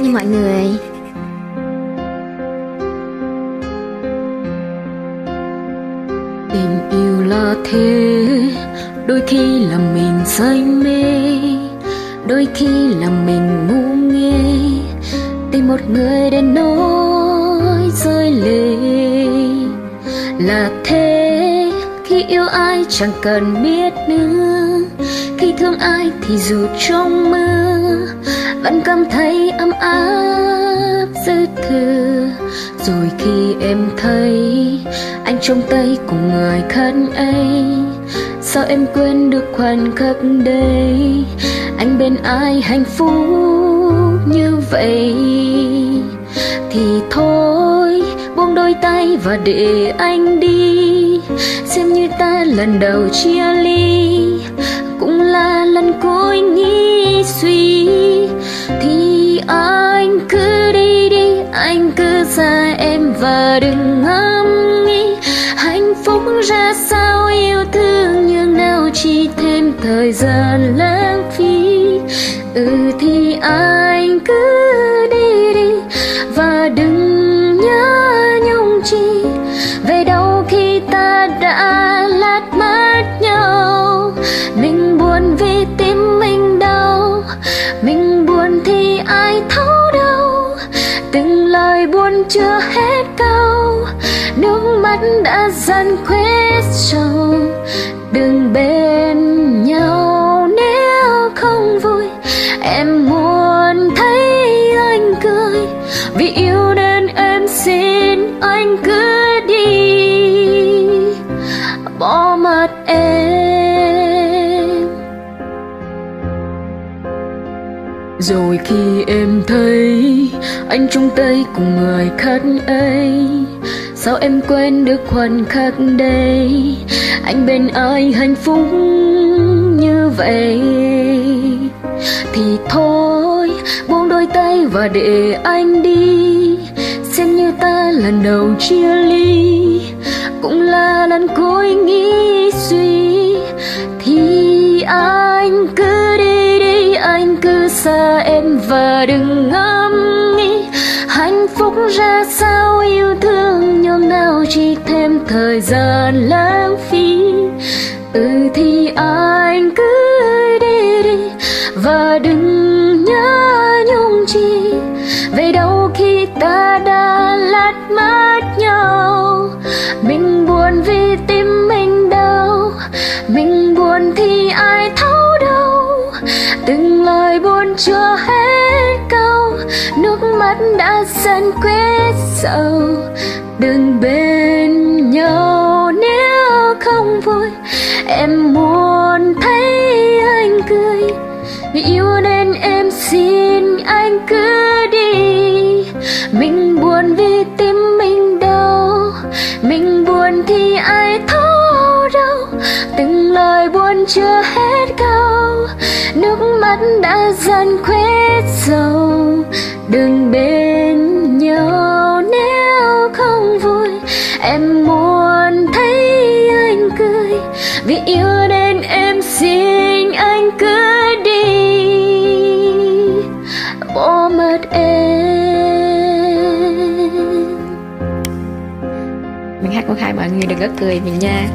nha mọi người. Tình yêu là thế, đôi khi là mình say mê, đôi khi là mình ngu ngê, tìm một người để nói rơi lệ. Là thế, khi yêu ai chẳng cần biết nữa, khi thương ai thì dù trong mưa vẫn cảm thấy ấm áp dư thừa. Rồi khi em thấy anh trong tay cùng người khác ấy, sao em quên được khoảnh khắc đây, anh bên ai hạnh phúc như vậy. Thì thôi buông đôi tay và để anh đi, xem như ta lần đầu chia ly, cũng là lần cuối nghĩ suy. Thì anh cứ đi đi, anh cứ xa em và đừng ngẫm nghĩ hạnh phúc ra sao, yêu thương như nào chỉ thêm thời gian lãng phí. Thì anh cứ đi đi và đừng nhớ nhung chi về đâu khi ta đã lát mất nhau. Mình buồn vì tim mình đau, mình buồn thì ai thấu đâu, từng lời buồn chưa hết câu, nước mắt đã dần khuét sâu. Đừng bên nhau nếu không vui, em muốn thấy anh cười, vì yêu nên em xin anh cứ đi, bỏ mất em. Rồi khi em thấy anh trong tay cùng người khác ấy, sao em quên được khoảnh khắc đây, anh bên ai hạnh phúc như vậy. Thì thôi buông đôi tay và để anh đi, xem như ta lần đầu chia ly, cũng là lần cuối nghĩ suy. Thì anh cứ đi đi, anh cứ xa em và đừng ngẫm nghĩ hạnh phúc ra sao, yêu thương nhau nào chỉ thêm thời gian lãng phí. Thì anh cứ đi đi và đừng nhớ nhung chi về đâu khi ta đã lát mất nhau. Mình buồn vì tim mình đau, mình buồn thì ai thấu đâu, từng lời buồn chưa hết câu, nước mắt đã dần quét sâu. Đừng bên nhau nếu không vui, em muốn thấy anh cười, vì yêu nên em xin anh cứ đi. Mình buồn vì tim mình đau, mình buồn thì ai thấu đâu, từng lời buồn chưa hết câu, nước mắt đã dần khuét sâu. Đừng bên nhau nếu không vui, em muốn thấy anh cười, vì yêu nên em xin anh cứ đi, bỏ mất em. Mình hát câu hai mọi người đừng có cười mình nha.